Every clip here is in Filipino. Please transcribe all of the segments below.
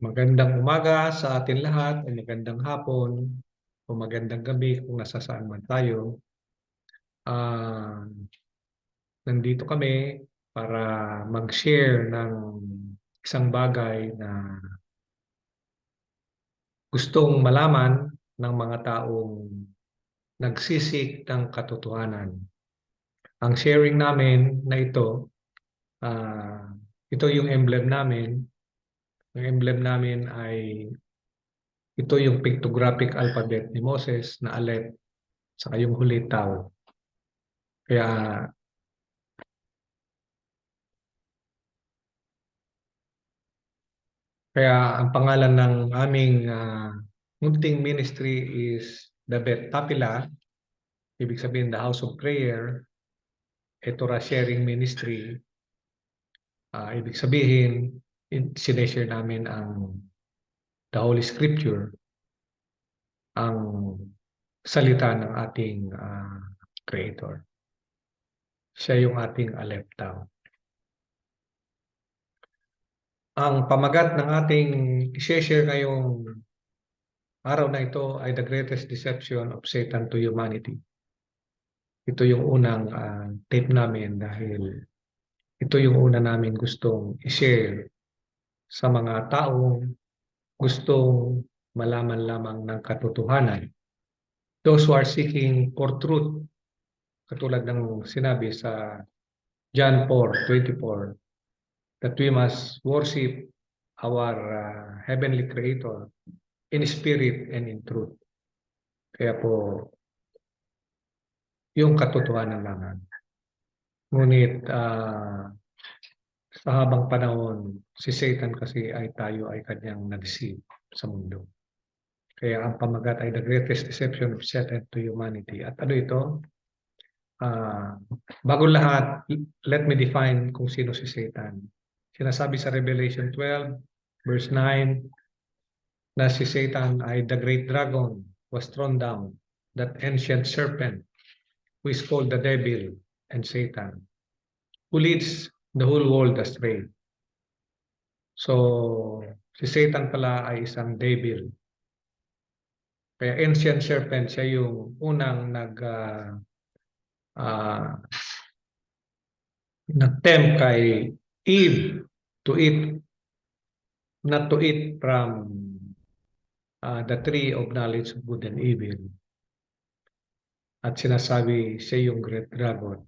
Magandang umaga sa atin lahat, o magandang hapon, o magandang gabi kung nasa saan man tayo. Ah, Nandito kami para mag-share ng isang bagay na gustong malaman ng mga taong nagsisik ng katotohanan. Ang sharing namin na ah, ito yung emblem namin. Ang emblem namin ay ito yung pictographic alphabet ni Moses na Aleph saka yung huli Tau. Kaya Kaya ang pangalan ng aming munting ministry is the Bet Tapila, ibig sabihin the House of Prayer, Torah Sharing Ministry. Ibig sabihin, sineshare namin ang the Holy Scripture, ang salita ng ating Creator. Siya yung ating Aleph Tau. Ang pamagat ng ating i-share ngayong araw na ito ay the greatest deception of Satan to humanity. Ito yung unang tape namin dahil ito yung una namin gustong i-share sa mga taong gustong malaman lamang ng katotohanan. Those who are seeking for truth, katulad ng sinabi sa John 4:24, that we must worship our Heavenly Creator in spirit and in truth. Kaya po, yung katotohanan lamang. Ngunit sa habang panahon, si Satan kasi tayo ay kanyang na-deceive sa mundo. Kaya ang pamagat ay the greatest deception of Satan to humanity. At ano ito? Bago lahat, let me define kung sino si Satan. Sinasabi sa Revelation 12, verse 9, na si Satan ay the great dragon was thrown down, that ancient serpent who is called the devil and Satan, who leads the whole world astray. So, si Satan pala ay isang devil. Kaya ancient serpent, siya yung unang nag-tempt kay Eve to eat, not to eat from the tree of knowledge of good and evil. At sinasabi siya yung great dragon.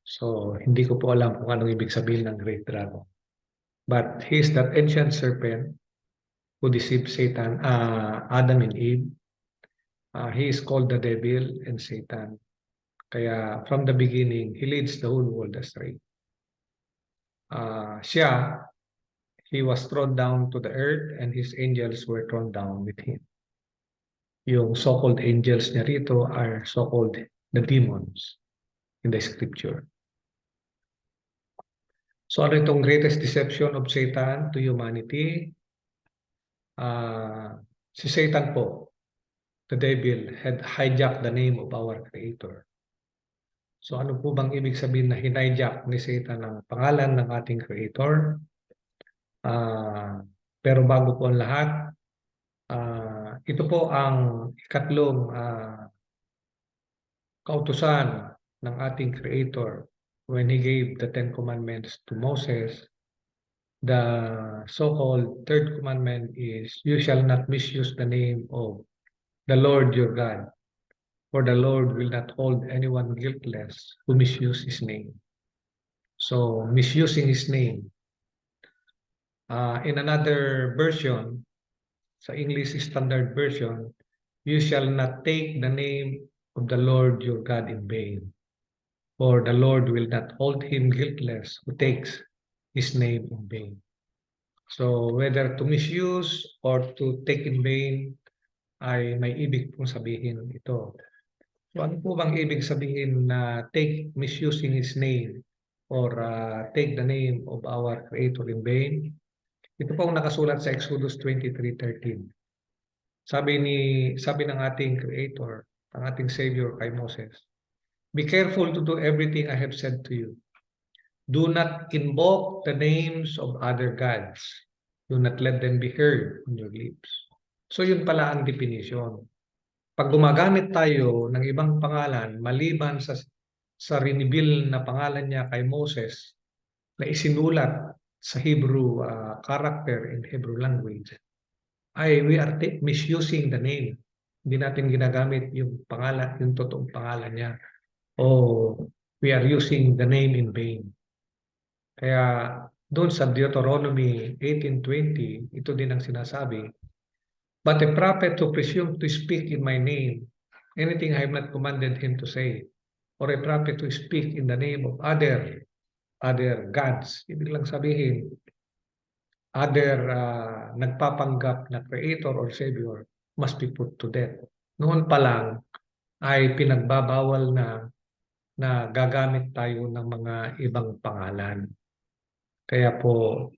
So, hindi ko po alam kung anong ibig sabihin ng great dragon. But he is that ancient serpent who deceived Satan, Adam and Eve. He is called the devil and Satan. Kaya from the beginning, he leads the whole world astray. He was thrown down to the earth and his angels were thrown down with him. Yung so-called angels niya rito are so-called the demons in the scripture. So ano itong greatest deception of Satan to humanity? Si Satan po, the devil, had hijacked the name of our Creator. So ano po bang ibig sabihin na hinijack ni Satan ang pangalan ng ating Creator? Pero bago po ang lahat, ito po ang ikatlong kautusan ng ating Creator when He gave the Ten Commandments to Moses. The so-called third commandment is, you shall not misuse the name of the Lord your God, for the Lord will not hold anyone guiltless who misuse His name. So, misusing His name. In another version, sa English Standard Version, you shall not take the name of the Lord your God in vain, for the Lord will not hold him guiltless who takes His name in vain. So, whether to misuse or to take in vain, ay may ibig pong sabihin ito. So, ano po bang ibig sabihin na misusing His name or take the name of our Creator in vain? Ito pong nakasulat sa Exodus 23:13. Sabi ng ating Creator, ang ating Savior kay Moses, be careful to do everything I have said to you. Do not invoke the names of other gods. Do not let them be heard on your lips. So yun pala ang definition. Pag gumagamit tayo ng ibang pangalan maliban sa rinibil na pangalan niya kay Moses na isinulat sa Hebrew character in Hebrew language, ay we are misusing the name. Hindi natin ginagamit yung pangalan, yung totoong pangalan niya. O we are using the name in vain. Kaya doon sa Deuteronomy 18:20, ito din ang sinasabi, but a prophet who presumes to speak in my name, anything I have not commanded him to say, or a prophet who speak in the name of other gods, ibig lang sabihin, other nagpapanggap na creator or savior must be put to death. Noon pa lang ay pinagbabawal na gagamit tayo ng mga ibang pangalan. Kaya po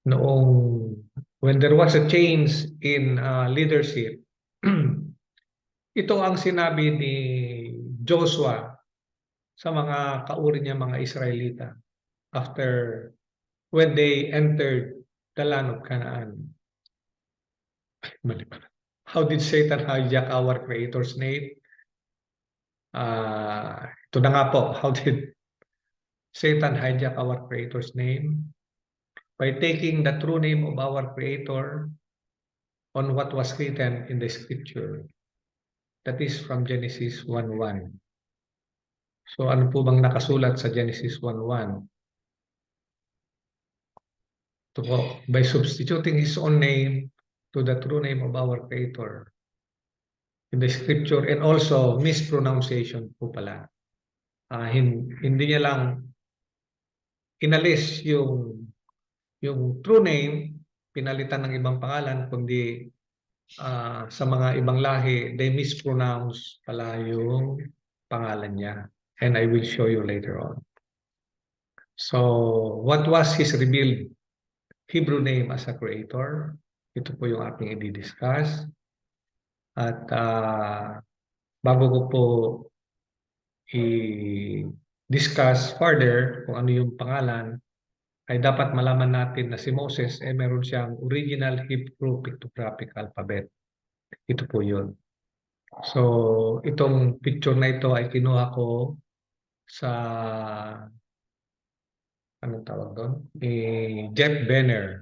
noong when there was a change in leadership, ito ang sinabi ni Joshua sa mga kauri niya mga Israelita after when they entered the land of Canaan. How did Satan hijack our Creator's name? Ito na nga po, how did Satan hijack our Creator's name? By taking the true name of our Creator on what was written in the Scripture. That is from Genesis 1:1. So ano po bang nakasulat sa Genesis 1:1? Ito po, by substituting His own name to the true name of our Creator in the Scripture, and also mispronunciation po pala. Hindi niya lang inalis yung true name, pinalitan ng ibang pangalan, kundi sa mga ibang lahi, they mispronounce pala yung pangalan niya. And I will show you later on. So, what was his revealed Hebrew name as a creator? Ito po yung ating i-discuss. At bago ko po i-discuss further kung ano yung pangalan, ay dapat malaman natin na si Moses ay meron siyang original Hebrew pictographic alphabet. Ito po yun. So, itong picture na ito ay kinuha ko sa anong tawag doon? Jeff Benner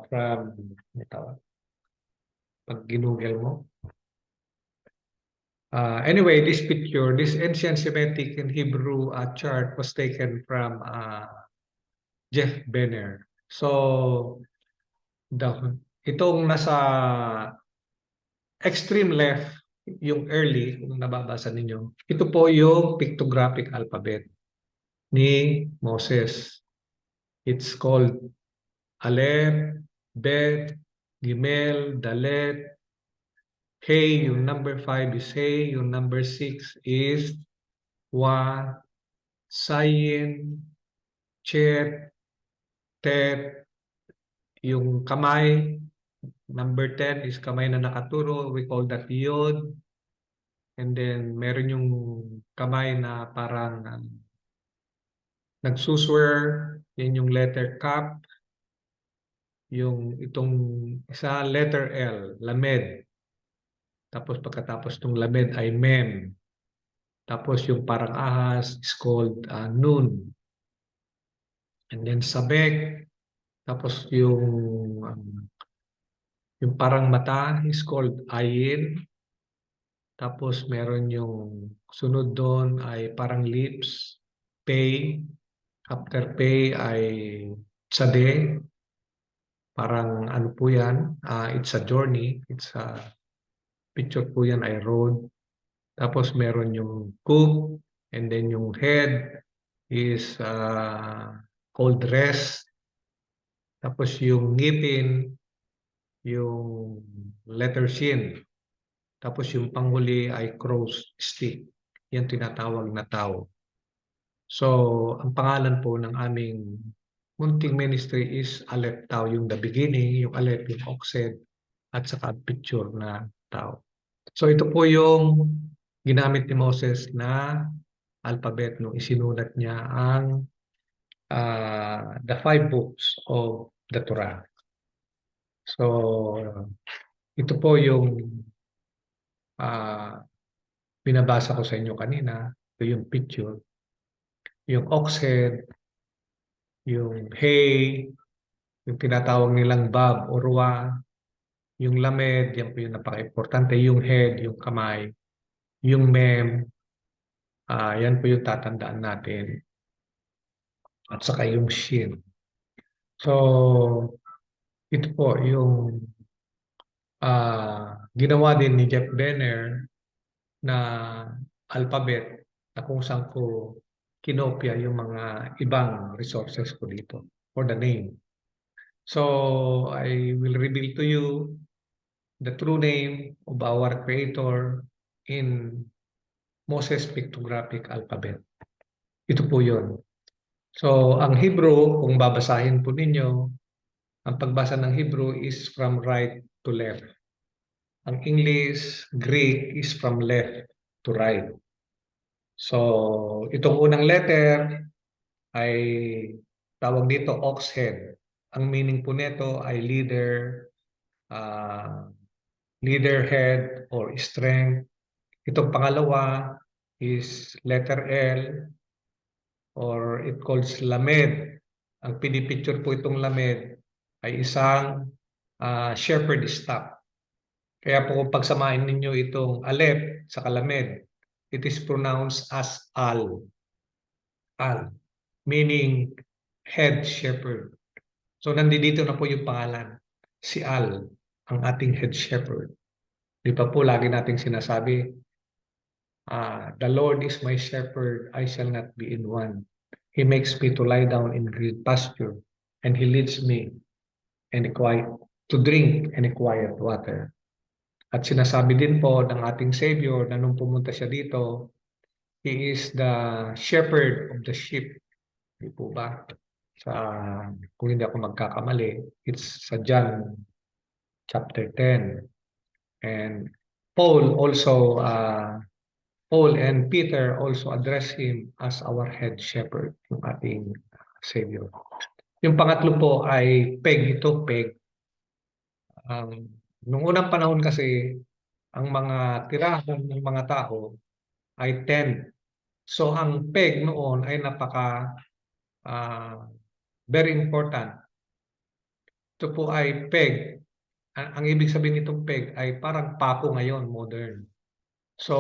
from pag ginugel mo. Anyway, this picture, this ancient Semitic and Hebrew chart was taken from Jeff Benner. So, itong nasa extreme left, yung early, kung nababasa ninyo, ito po yung pictographic alphabet ni Moses. It's called Aleph, Bet, Gimel, Dalet, Hey, yung number 5 is Hey, yung number 6 is Wa, Sayin, Chet, Tet, yung kamay, number 10 is kamay na nakaturo, we call that Yod. And then meron yung kamay na parang nagsuswear, yan yung letter Kap. Yung itong isa letter L, Lamed. Tapos pagkatapos ng Lamed ay Mem. Tapos yung parang ahas is called Nun. And then Sabek. Tapos yung parang mata is called Ayin. Tapos meron yung sunod doon ay parang lips, Pay. After Pay ay Tsade. Parang ano po yan, it's a journey, it's a picture po yan ay road. Tapos meron yung cook, and then yung head is called rest. Tapos yung ngipin, yung letter shin. Tapos yung panghuli ay crow's stick. Yan tinatawag na tao. So, ang pangalan po ng aming munting ministry is Aleph Tao, yung the beginning, yung Aleph, yung Oxed, at saka picture na tao. So ito po yung ginamit ni Moses na alphabet nung isinulat niya ang the 5 books of the Torah. So, ito po yung binabasa ko sa inyo kanina. Ito yung picture. Yung ox head, yung hay, yung tinatawag nilang bab o ruwa, yung lamed, yan po yung napaka-importante, yung head, yung kamay, yung mem, yan po yung tatandaan natin. At saka yung shin. So, ito po yung ginawa din ni Jeff Benner na alphabet na kung saan ko kinopya yung mga ibang resources ko dito for the name. So, I will reveal to you the true name of our Creator in Moses Pictographic Alphabet. Ito po yun. So, ang Hebrew, kung babasahin po ninyo, ang pagbasa ng Hebrew is from right to left. Ang English, Greek is from left to right. So, itong unang letter ay tawag dito ox head. Ang meaning po nito ay leader head or strength. Itong pangalawa is letter L or it calls lamed. Ang pinipicture po itong lamed ay isang shepherd staff. Kaya po kung pagsamahin ninyo itong alep sa kalamed, it is pronounced as al. Al, meaning head shepherd. So nandito na po yung pangalan, si Al, ang ating head shepherd. Di ba po lagi nating sinasabi, the Lord is my shepherd, I shall not be in want. He makes me to lie down in green pasture, and He leads me to drink and quiet water. At sinasabi din po ng ating Savior na nung pumunta siya dito, He is the shepherd of the sheep. Di po ba? Kung hindi ako magkakamali, it's sa John chapter 10. And Paul and Peter also address Him as our head shepherd, yung ating Savior. Yung pangatlo po ay peg. Ito, peg. Nung unang panahon kasi, ang mga tirahan ng mga tao ay 10. So, ang peg noon ay very important. Ito po ay peg. Ang ibig sabihin nitong peg ay parang pako ngayon, modern. So,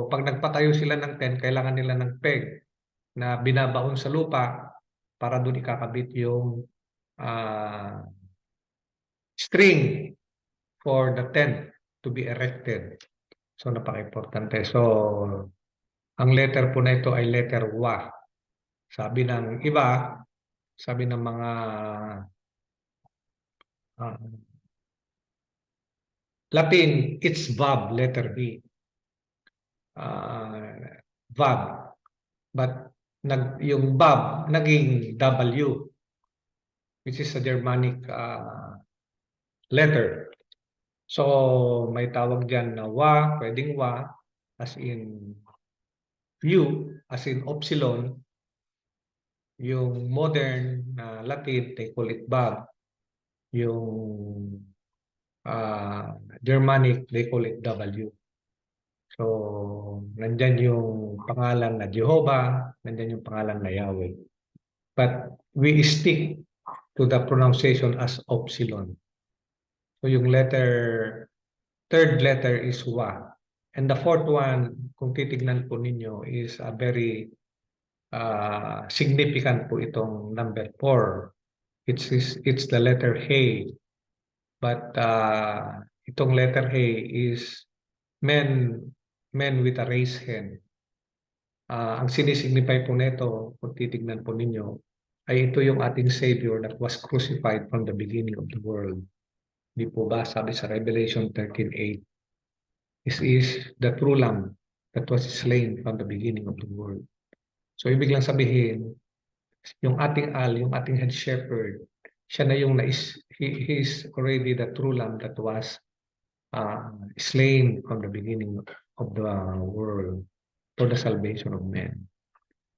pag nagpatayo sila ng tent, kailangan nila ng peg na binabaon sa lupa para doon ikakabit yung string for the tent to be erected. So, napaka-importante. So, ang letter po na ito ay letter wa. Sabi ng iba, sabi ng mga Latin, it's Vav, letter V. Vav. But yung Vav naging W, which is a Germanic letter. So, may tawag dyan na wa, pwedeng wa, as in U, as in Upsilon. Yung modern Latin, they call it Vav. Yung Germanic, they call it W. So, nandyan yung pangalan na Jehovah, nandyan yung pangalan na Yahweh. But we stick to the pronunciation as Upsilon. So, yung third letter is Wa. And the fourth one, kung titignan po ninyo, is a very significant po itong number 4. It's the letter He. But itong letter He is men with a raised hand. Ang sinisignify po nito, kung titignan po ninyo, ay ito yung ating Savior that was crucified from the beginning of the world. Di po ba? Sabi sa Revelation 13:8, this is the true Lamb that was slain from the beginning of the world. So, ibig lang sabihin, yung ating yung ating head shepherd, siya na yung he is already the true Lamb that was slain from the beginning of the world for the salvation of men.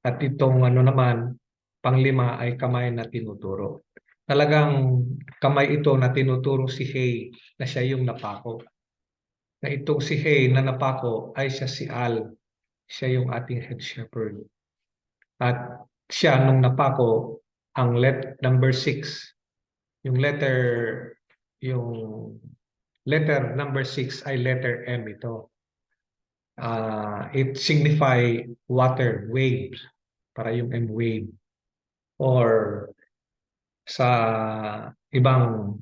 At itong naman, Panglima ay kamay na tinuturo. Talagang kamay ito na tinuturo si Hay na siya yung napako. Na itong si Hay na napako ay siya si Al. Siya yung ating head shepherd. At siya nung napako ang number 6. Yung letter number 6 ay letter M ito. It signify water, waves, para yung M wave. Or sa ibang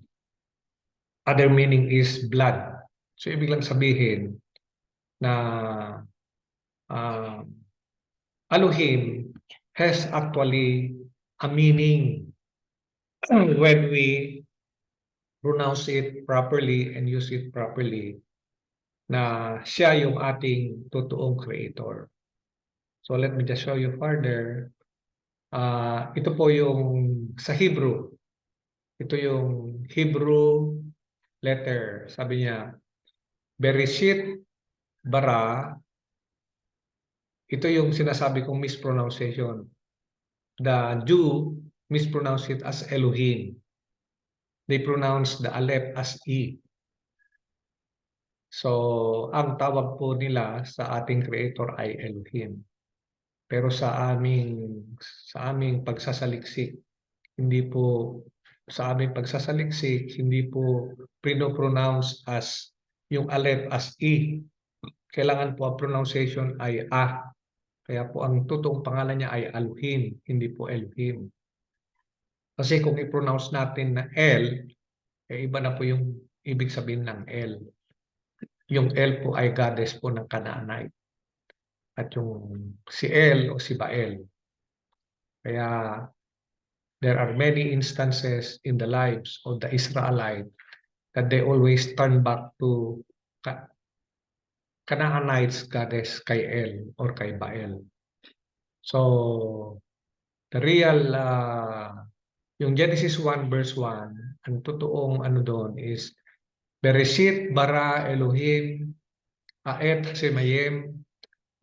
other meaning is blood. So ibig lang sabihin na uh, Elohim has actually a meaning when we pronounce it properly and use it properly, na siya yung ating totoong creator. So let me just show you further. Ito po yung sa Hebrew. Ito yung Hebrew letter. Sabi niya, Bereshit bara. Ito yung sinasabi kong mispronunciation. The Jew mispronounce it as Elohim. They pronounce the Aleph as E. So, ang tawag po nila sa ating creator ay Elohim. Pero sa aming pagsasaliksik, hindi po sa aming pagsasaliksik, hindi po pinopronounce as yung Aleph as E. Kailangan po ang pronunciation ay A. Kaya po ang totoong pangalan niya ay Elohim, hindi po Elohim. Kasi kung i-pronounce natin na L, iba na po yung ibig sabihin ng L. Yung L po ay goddess po ng Canaanite. At yung si El o si Baal. Kaya there are many instances in the lives of the Israelites that they always turn back to Canaanites goddess kay El or kay Baal. So, the real, yung Genesis 1 verse 1, ang totoong ano doon is, Bereshit bara Elohim, Aet Semayim,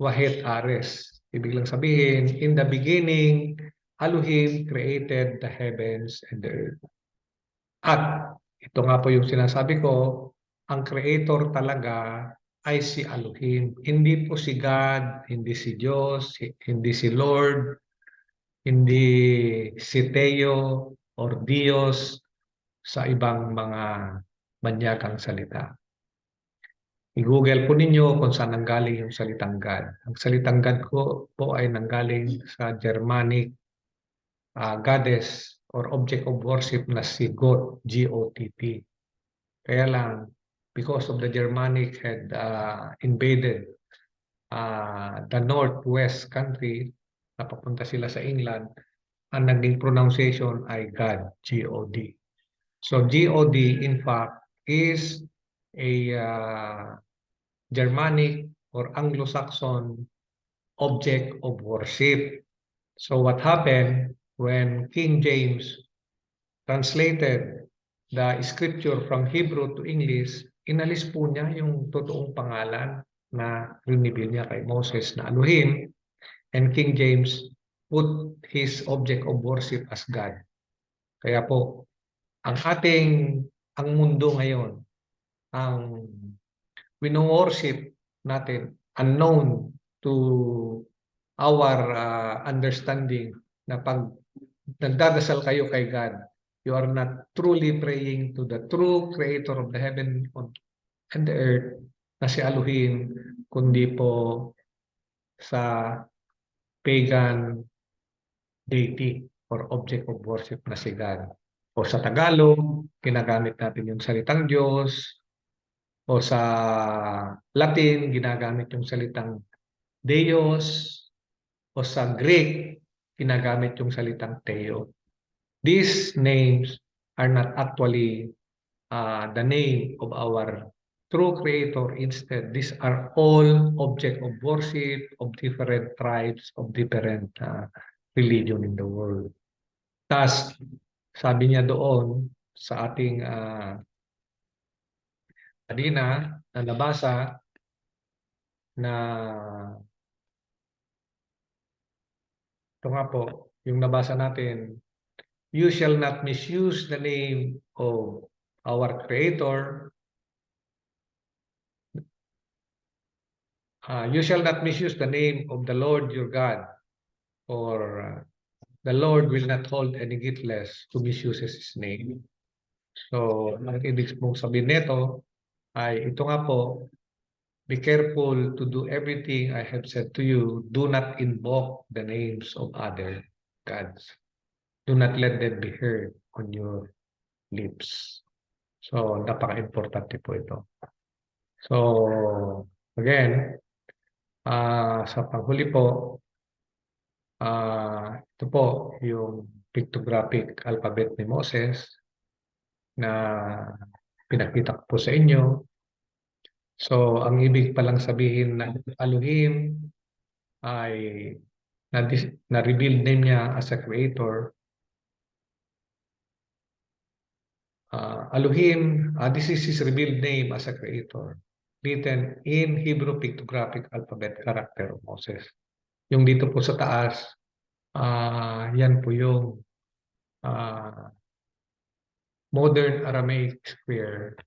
Wahet Ares. Ibig lang sabihin, in the beginning, Elohim created the heavens and the earth. At ito nga po yung sinasabi ko, ang creator talaga ay si Elohim. Hindi po si God, hindi si Diyos, hindi si Lord, hindi si Teo or Diyos sa ibang mga banyagang salita. I-google po ninyo kung saan nanggaling yung salitang God. Ang salitang God po ay nanggaling sa Germanic goddess or object of worship na si Goth, G-O-T-T. Kaya lang, because of the Germanic had invaded the northwest country, napapunta sila sa England, ang naging pronunciation ay God, G-O-D. So G-O-D in fact is a Germanic or Anglo-Saxon object of worship. So what happened when King James translated the scripture from Hebrew to English, inalis po niya yung totoong pangalan na rinibil niya kay Moses na Elohim, and King James put his object of worship as God. Kaya po, ang mundo ngayon, ang wino-worship natin, unknown to our understanding, na pag nagdadasal kayo kay God, you are not truly praying to the true creator of the heaven and the earth na si Elohim, kundi po sa pagan deity or object of worship na si God. O sa Tagalog, ginagamit natin yung salitang Diyos. O sa Latin, ginagamit yung salitang Deus. O sa Greek, ginagamit yung salitang Theo. These names are not actually the name of our true creator. Instead, these are all object of worship of different tribes, of different religion in the world. Thus, sabi niya doon sa ating kanina na nabasa na ito nga po, yung nabasa natin, you shall not misuse the name of our Creator. You shall not misuse the name of the Lord your God, or the Lord will not hold any guiltless who misuses His name. So, ang ibig mong sabihin nito ay ito nga po, be careful to do everything I have said to you. Do not invoke the names of other gods. Do not let them be heard on your lips. So, napaka-importante po ito. So, again, sa panghuli po, ito po yung pictographic alphabet ni Moses na pinakita ko po sa inyo. So, ang ibig palang sabihin ng Elohim ay na-reveal din niya as a creator. Elohim, this is his revealed name as a creator, written in Hebrew pictographic alphabet character of Moses. Yung dito po sa taas, yan po yung modern Aramaic square.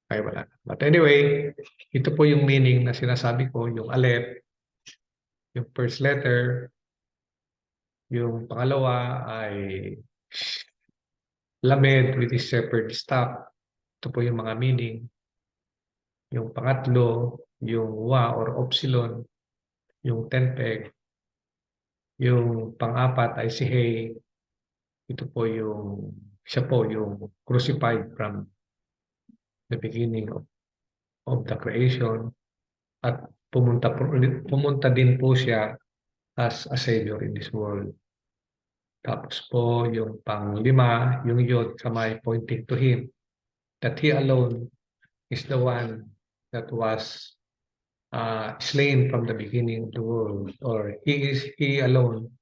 Ay, wala. But anyway, ito po yung meaning na sinasabi ko, yung Aleph, yung first letter, yung pangalawa ay Lamed with his shepherd staff. Ito po yung mga meaning. Yung pangatlo, yung Wa or Upsilon, yung Tenpeg. Yung pang-apat ay si Hey. Ito po yung, siya po yung crucified from the beginning of the creation. At pumunta din po siya as a savior in this world. Tapos po yung pang-lima, yung Yod, kamay pointing to Him, that He alone is the one that was slain from the beginning of the world, or He alone,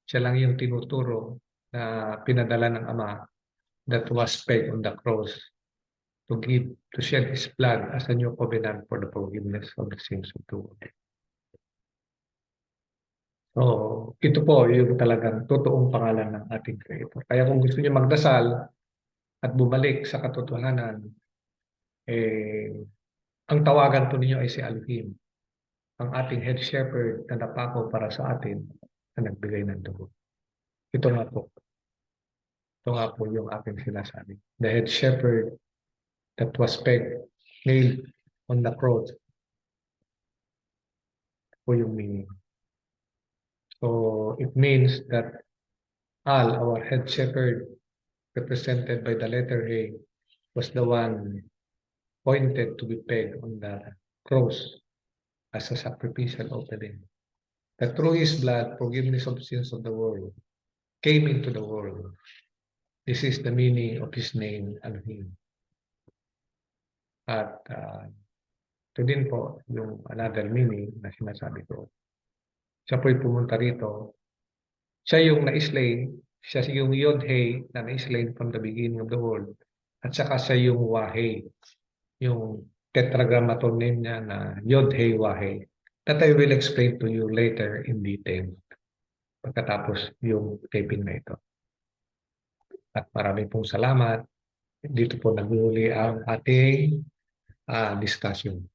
siya lang yung tinuturo na pinadala ng Ama that was paid on the cross to shed His blood as a new covenant for the forgiveness of the sins of the world. So, ito po yung talagang totoong pangalan ng ating Creator. Kaya kung gusto niyo magdasal at bumalik sa katotohanan, ang tawagan po ninyo ay si Elohim, ang ating head shepherd na napako para sa atin na nagbigay ng dugo. Ito nga po. Ito nga po yung aking sinasabi. The head shepherd that was nailed on the cross. Ito po yung meaning. So, it means that our head shepherd, represented by the letter A, was the one appointed to be pegged on the cross as a sacrificial offering. That through His blood, forgiveness of sins of the world came into the world. This is the meaning of His name, Elohim. At ito din po yung another meaning na sinasabi ko. Siya po'y pumunta rito. Siya yung na-slain. Siya yung Yod-Heh na na-slain from the beginning of the world. At saka siya yung Wah-Heh. Yung tetragrammaton name niya na Yod-Heh Wah-Heh. That I will explain to you later in detail. Pagkatapos yung taping na ito. At maraming pong salamat. Dito po naghuli ang ating discussion.